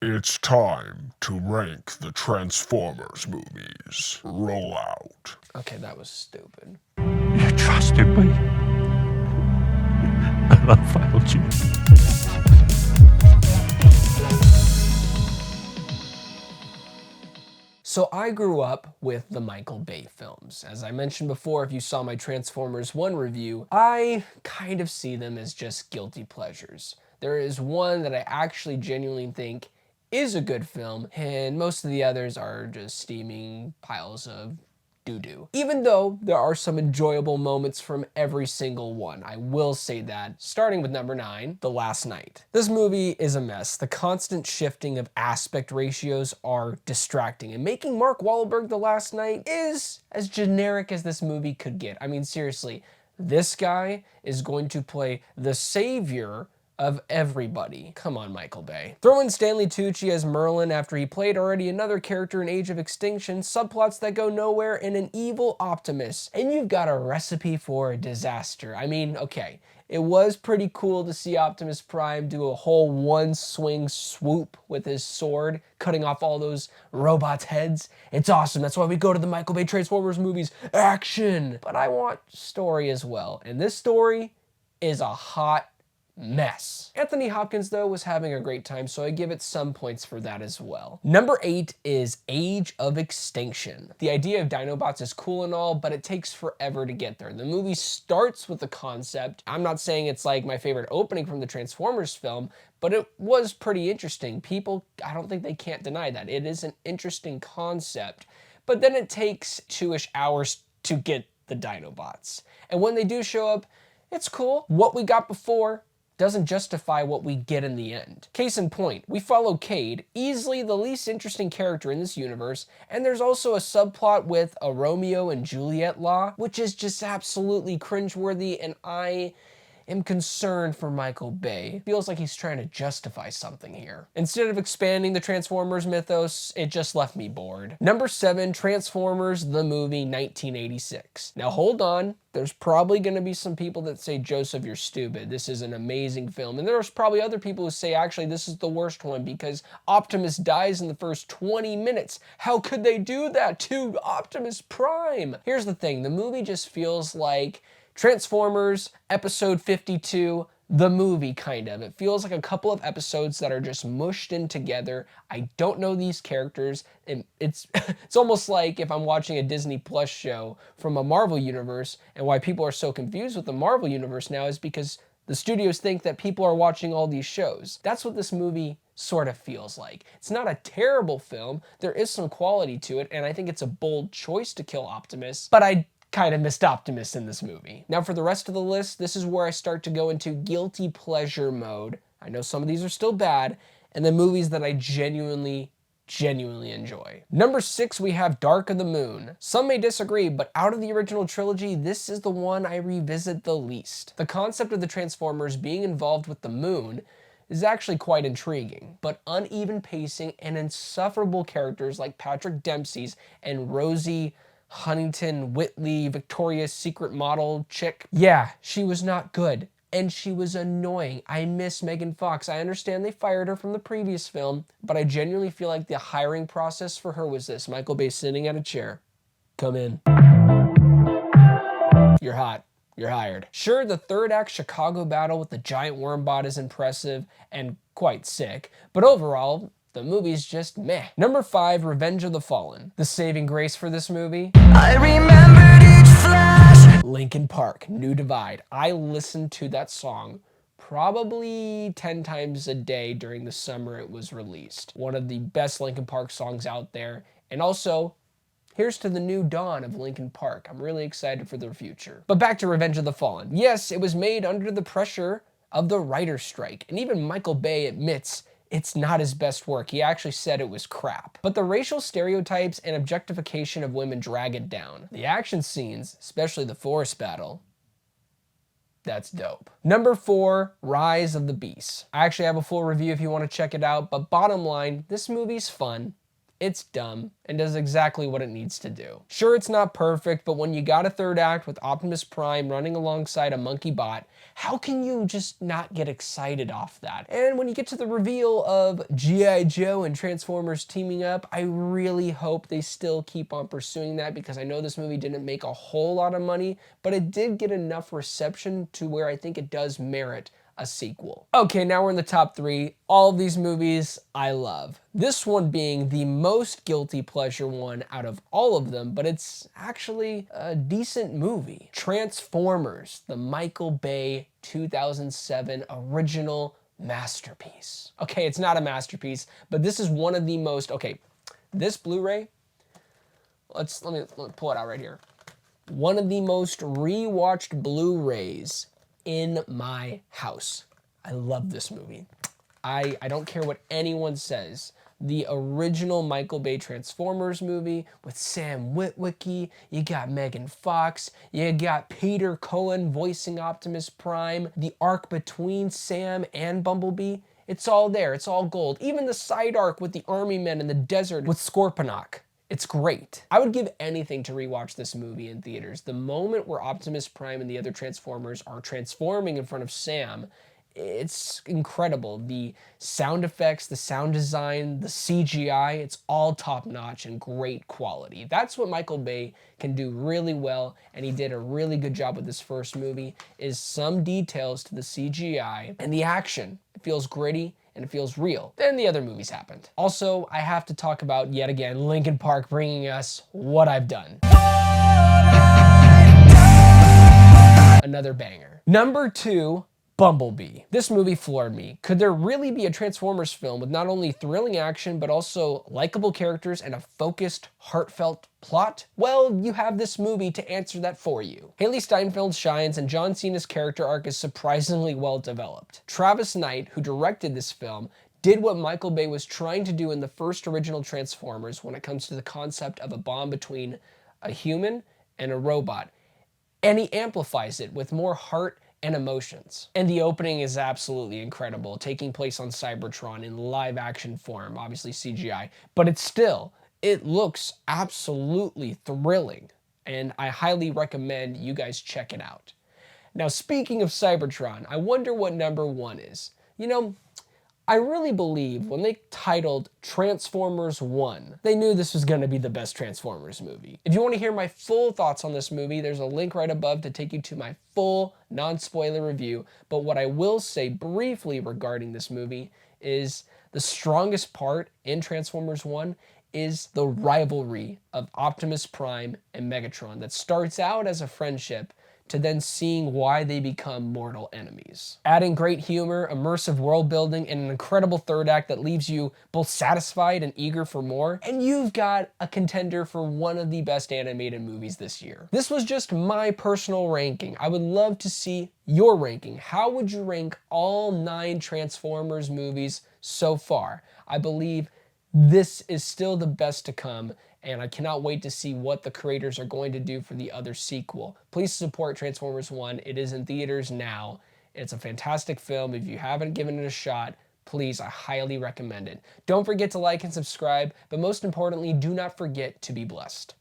It's time to rank the Transformers movies. Roll out. Okay, that was stupid. You trusted me. And I failed you. So I grew up with the Michael Bay films. As I mentioned before, if you saw my Transformers 1 review, I kind of see them as just guilty pleasures. There is one that I actually genuinely think is a good film, and most of the others are just steaming piles of doo-doo. Even though there are some enjoyable moments from every single one, I will say that, starting with number 9, The Last Night. This movie is a mess. The constant shifting of aspect ratios are distracting, and making Mark Wahlberg The Last Night is as generic as this movie could get. I mean, seriously, this guy is going to play the savior of everybody. Come on, Michael Bay. Throw in Stanley Tucci as Merlin after he played already another character in Age of Extinction, subplots that go nowhere, and an evil Optimus, and you've got a recipe for a disaster. I mean, okay, it was pretty cool to see Optimus Prime do a whole one-swing swoop with his sword, cutting off all those robots' heads. It's awesome. That's why we go to the Michael Bay Transformers movies. Action! But I want story as well, and this story is a hot mess. Anthony Hopkins, though, was having a great time, so I give it some points for that as well. Number 8 is Age of Extinction. The idea of Dinobots is cool and all, but it takes forever to get there. The movie starts with the concept. I'm not saying it's like my favorite opening from the Transformers film, but it was pretty interesting. People, I don't think they can't deny that. It is an interesting concept, but then it takes 2-ish hours to get the Dinobots. And when they do show up, it's cool. What we got before doesn't justify what we get in the end. Case in point, we follow Cade, easily the least interesting character in this universe, and there's also a subplot with a Romeo and Juliet law, which is just absolutely cringeworthy, and I am concerned for Michael Bay. It feels like he's trying to justify something here. Instead of expanding the Transformers mythos, it just left me bored. Number 7, Transformers the movie 1986. Now hold on, there's probably gonna be some people that say, Joseph, you're stupid. This is an amazing film. And there's probably other people who say, actually, this is the worst one because Optimus dies in the first 20 minutes. How could they do that to Optimus Prime? Here's the thing, the movie just feels like Transformers Episode 52, the movie, kind of. It feels like a couple of episodes that are just mushed in together. I don't know these characters, and it's almost like if I'm watching a Disney Plus show from a Marvel universe, and why people are so confused with the Marvel universe now is because the studios think that people are watching all these shows. That's what this movie sort of feels like. It's not a terrible film. There is some quality to it, and I think it's a bold choice to kill Optimus, but I kind of missed Optimus in this movie. Now for the rest of the list, this is where I start to go into guilty pleasure mode. I know some of these are still bad, and the movies that I genuinely enjoy. Number 6, we have Dark of the Moon. Some may disagree, but out of the original trilogy, this is the one I revisit the least. The concept of the Transformers being involved with the moon is actually quite intriguing, but uneven pacing and insufferable characters like Patrick Dempsey's and Rosie Huntington Whitley, Victoria's Secret model chick. Yeah, she was not good, and she was annoying. I miss Megan Fox. I understand they fired her from the previous film, but I genuinely feel like the hiring process for her was this: Michael Bay sitting at a chair. Come in. You're hot. You're hired. Sure, the third act Chicago battle with the giant worm bot is impressive and quite sick, but overall, the movie's just meh. Number 5, Revenge of the Fallen. The saving grace for this movie? I remembered each flash. Linkin Park, New Divide. I listened to that song probably 10 times a day during the summer it was released. One of the best Linkin Park songs out there. And also, here's to the new dawn of Linkin Park. I'm really excited for their future. But back to Revenge of the Fallen. Yes, it was made under the pressure of the writer's strike. And even Michael Bay admits it's not his best work. He actually said it was crap. But the racial stereotypes and objectification of women drag it down. The action scenes, especially the forest battle, that's dope. Number 4, Rise of the Beast. I actually have a full review if you want to check it out, but bottom line, this movie's fun. It's dumb and does exactly what it needs to do. Sure, it's not perfect, but when you got a third act with Optimus Prime running alongside a monkey bot, how can you just not get excited off that? And when you get to the reveal of G.I. Joe and Transformers teaming up, I really hope they still keep on pursuing that, because I know this movie didn't make a whole lot of money, but it did get enough reception to where I think it does merit a sequel. Okay, now we're in the top 3. All of these movies I love. This one being the most guilty pleasure one out of all of them, but it's actually a decent movie. Transformers, the Michael Bay 2007 original masterpiece. Okay, it's not a masterpiece, but this is one of the most, okay, this Blu-ray, let me pull it out right here. One of the most rewatched Blu-rays in my house. I love this movie. I don't care what anyone says. The original Michael Bay Transformers movie with Sam Witwicky, you got Megan Fox, you got Peter Cohen voicing Optimus Prime, the arc between Sam and Bumblebee, it's all there, it's all gold. Even the side arc with the army men in the desert with Scorponok. It's great. I would give anything to rewatch this movie in theaters. The moment where Optimus Prime and the other Transformers are transforming in front of Sam, it's incredible. The sound effects, the sound design, the CGI, it's all top-notch and great quality. That's what Michael Bay can do really well, and he did a really good job with this first movie, is some details to the CGI and the action. It feels gritty and it feels real. Then the other movies happened. Also, I have to talk about, yet again, Linkin Park bringing us What I've Done. Another banger. Number 2, Bumblebee. This movie floored me. Could there really be a Transformers film with not only thrilling action, but also likable characters and a focused, heartfelt plot? Well, you have this movie to answer that for you. Haley Steinfeld shines, and John Cena's character arc is surprisingly well developed. Travis Knight, who directed this film, did what Michael Bay was trying to do in the first original Transformers when it comes to the concept of a bond between a human and a robot. And he amplifies it with more heart and emotions. And the opening is absolutely incredible, taking place on Cybertron in live action form, obviously CGI, but it looks absolutely thrilling, and I highly recommend you guys check it out. Now, speaking of Cybertron, I wonder what number 1 is. You know, I really believe when they titled Transformers 1, they knew this was going to be the best Transformers movie. If you want to hear my full thoughts on this movie, there's a link right above to take you to my full non-spoiler review. But what I will say briefly regarding this movie is the strongest part in Transformers 1 is the rivalry of Optimus Prime and Megatron that starts out as a friendship to then seeing why they become mortal enemies. Adding great humor, immersive world building, and an incredible third act that leaves you both satisfied and eager for more, and you've got a contender for one of the best animated movies this year. This was just my personal ranking. I would love to see your ranking. How would you rank all 9 Transformers movies so far? I believe this is still the best to come, and I cannot wait to see what the creators are going to do for the other sequel. Please support Transformers 1. It is in theaters now. It's a fantastic film. If you haven't given it a shot, please, I highly recommend it. Don't forget to like and subscribe, but most importantly, do not forget to be blessed.